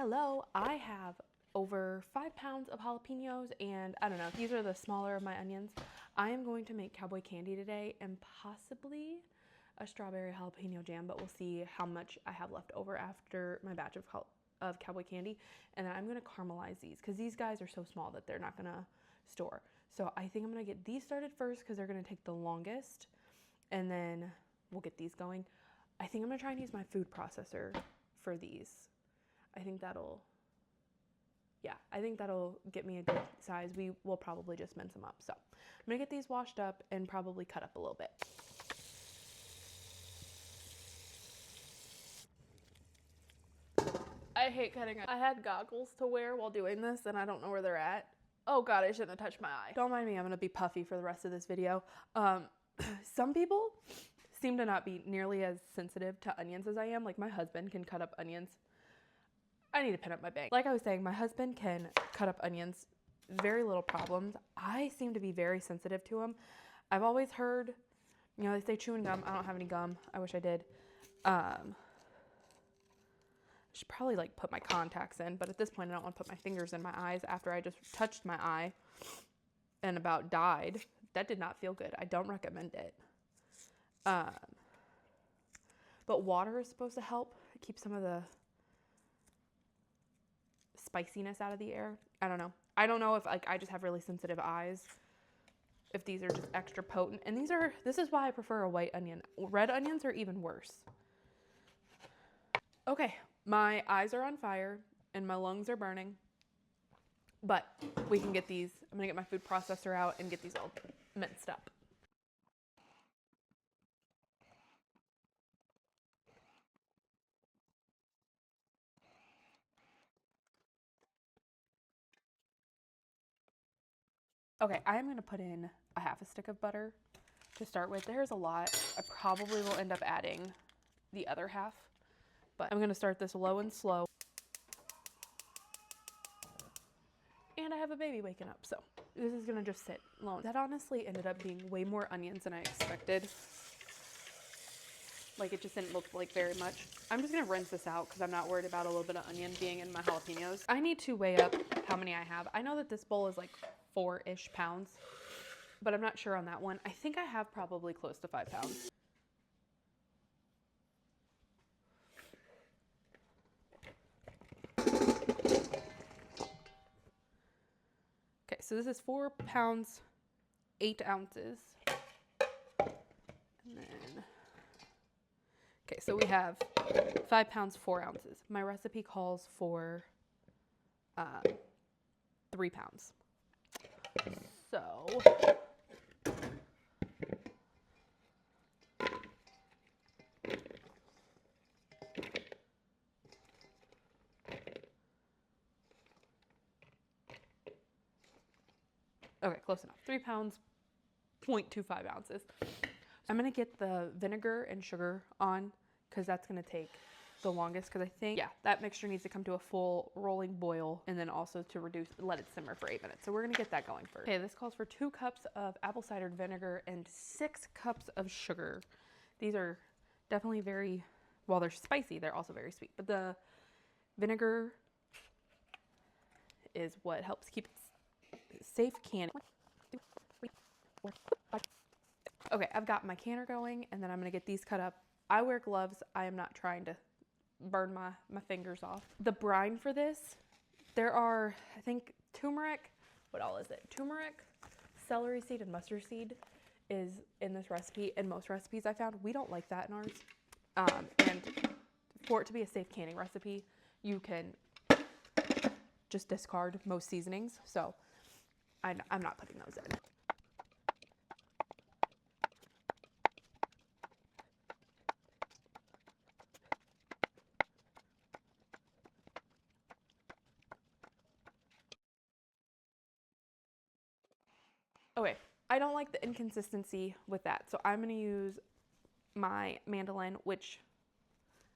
Hello, I have over 5 pounds of jalapenos, and I don't know, these are the smaller of my onions. I am going to make Cowboy candy today and possibly a strawberry jalapeno jam, but we'll see how much I have left over after my batch of Cowboy candy. And then I'm gonna caramelize these because these guys are so small that they're not gonna store. So I think I'm gonna get these started first because they're gonna take the longest, and then we'll get these going. I think I'm gonna try and use my food processor for these. I think that'll get me a good size. We will probably just mince them up. So I'm gonna get these washed up and probably cut up a little bit. I hate cutting. I had goggles to wear while doing this and I don't know where they're at. Oh God, I shouldn't have touched my eye. Don't mind me, I'm gonna be puffy for the rest of this video. Some people seem to not be nearly as sensitive to onions as I am. Like my husband can cut up onions. I need to pin up my bag. Like I was saying, my husband can cut up onions, very little problems. I seem to be very sensitive to them. I've always heard, you know, they say chewing gum. I don't have any gum. I wish I did. I should probably like put my contacts in, but at this point I don't want to put my fingers in my eyes after I just touched my eye and about died. That did not feel good. I don't recommend it. But water is supposed to help keep some of the spiciness out of the air. I don't know. I don't know if like I just have really sensitive eyes, if these are just extra potent. And this is why I prefer a white onion. Red onions are even worse. Okay, my eyes are on fire and my lungs are burning, but we can get these. I'm gonna get my food processor out and get these all minced up. Okay, I'm gonna put in a half a stick of butter to start with. There's a lot. I probably will end up adding the other half, but I'm gonna start this low and slow. And I have a baby waking up, so this is gonna just sit low. That honestly ended up being way more onions than I expected. Like it just didn't look like very much. I'm just gonna rinse this out because I'm not worried about a little bit of onion being in my jalapenos. I need to weigh up how many I have. I know that this bowl is like 4-ish pounds, but I'm not sure on that one. I think I have probably close to 5 pounds. Okay, so this is 4 pounds, 8 ounces. And then, okay, so we have 5 pounds, 4 ounces. My recipe calls for 3 pounds. So, okay, close enough. 3 pounds, 0.25 ounces. I'm gonna get the vinegar and sugar on because that's gonna take the longest, because I think, yeah, that mixture needs to come to a full rolling boil and then also to let it simmer for 8 minutes. So we're gonna get that going first. Okay, this calls for 2 cups of apple cider vinegar and 6 cups of sugar. These are definitely very, while they're spicy, they're also very sweet. But the vinegar is what helps keep it safe canning. Okay, I've got my canner going, and then I'm gonna get these cut up. I wear gloves. I am not trying to burn my fingers off. The brine for this, there are, I think, turmeric, what all is it? Turmeric, celery seed, and mustard seed is in this recipe. In most recipes I found, we don't like that in ours. And for it to be a safe canning recipe, you can just discard most seasonings. So I'm not putting those in. Okay, I don't like the inconsistency with that, so I'm gonna use my mandolin, which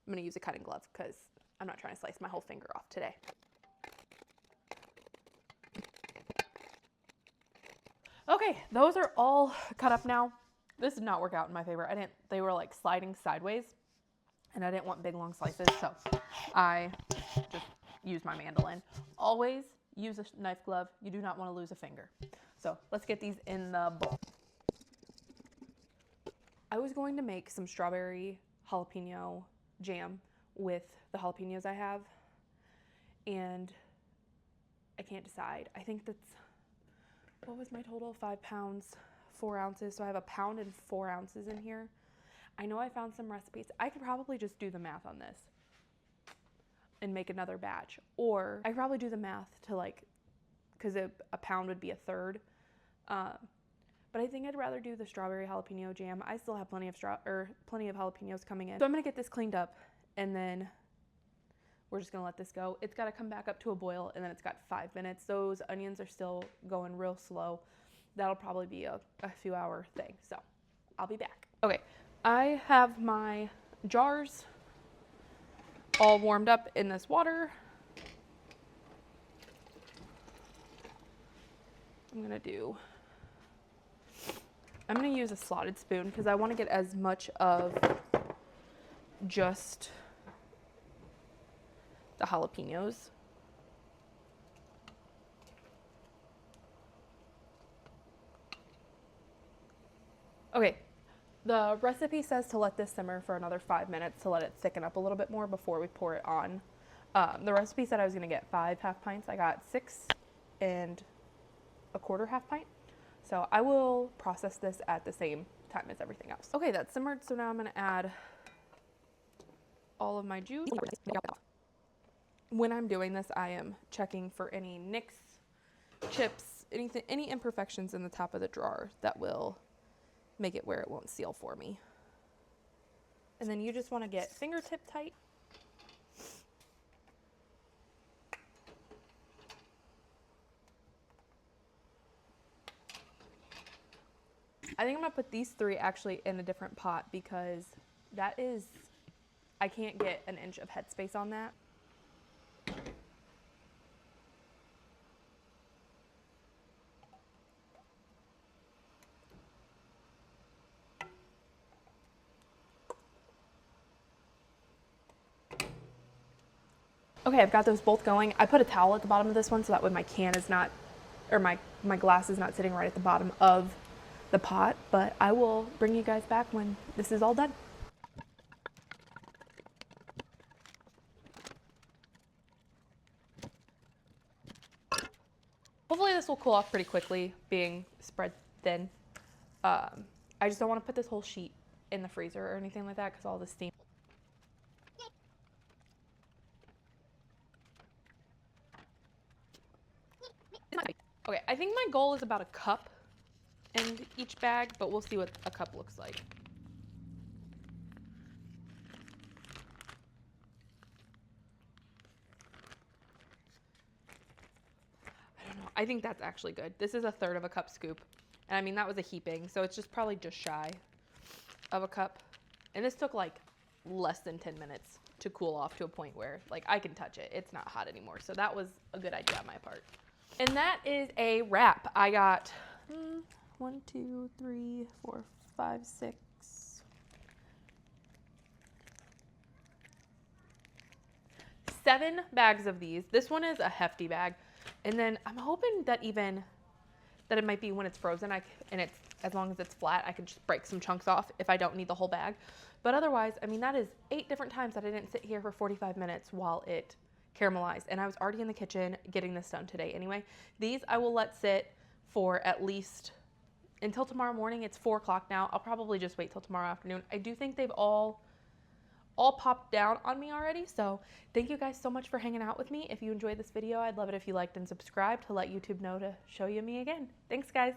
I'm gonna use a cutting glove because I'm not trying to slice my whole finger off today. Okay, those are all cut up now. This did not work out in my favor. They were like sliding sideways, and I didn't want big long slices, so I just use my mandolin. Always use a knife glove. You do not want to lose a finger. So let's get these in the bowl. I was going to make some strawberry jalapeno jam with the jalapenos I have, and I can't decide. I think that's, what was my total? 5 pounds, 4 ounces. So I have 1 pound and 4 ounces in here. I know I found some recipes. I could probably just do the math on this and make another batch. Or I could probably do the math to like, because a pound would be a third. But I think I'd rather do the strawberry jalapeno jam. I still have plenty of jalapenos coming in. So I'm gonna get this cleaned up, and then we're just gonna let this go. It's gotta come back up to a boil, and then it's got 5 minutes. Those onions are still going real slow. That'll probably be a few hour thing. So I'll be back. Okay, I have my jars all warmed up in this water. I'm gonna use a slotted spoon because I want to get as much of just the jalapenos. Okay, the recipe says to let this simmer for another 5 minutes to let it thicken up a little bit more before we pour it on. The recipe said I was gonna get 5 half pints. I got 6 1/4 half pint. So I will process this at the same time as everything else. Okay, that's simmered. So now I'm gonna add all of my juice. When I'm doing this, I am checking for any nicks, chips, anything, any imperfections in the top of the drawer that will make it where it won't seal for me. And then you just want to get fingertip tight. I think I'm gonna put these 3 actually in a different pot because that is, I can't get an inch of headspace on that. Okay, I've got those both going. I put a towel at the bottom of this one so that way my can is not, or my glass is not sitting right at the bottom of the pot, but I will bring you guys back when this is all done. Hopefully this will cool off pretty quickly, being spread thin. I just don't want to put this whole sheet in the freezer or anything like that because all the steam. Okay, I think my goal is about a cup in each bag, but we'll see what a cup looks like. I don't know. I think that's actually good. This is 1/3 of a cup scoop. And I mean, that was a heaping, so it's just probably just shy of a cup. And this took like less than 10 minutes to cool off to a point where like I can touch it. It's not hot anymore. So that was a good idea on my part. And that is a wrap. I got 1, 2, 3, 4, 5, 6, 7 bags of these. This one is a hefty bag. And then I'm hoping that that it might be when it's frozen, and it's, as long as it's flat, I can just break some chunks off if I don't need the whole bag. But otherwise, I mean, that is 8 different times that I didn't sit here for 45 minutes while it caramelized. And I was already in the kitchen getting this done today anyway. These I will let sit for at least until tomorrow morning. It's 4 o'clock now. I'll probably just wait till tomorrow afternoon. I do think they've all popped down on me already. So thank you guys so much for hanging out with me. If you enjoyed this video, I'd love it if you liked and subscribed to let YouTube know to show you me again. Thanks, guys.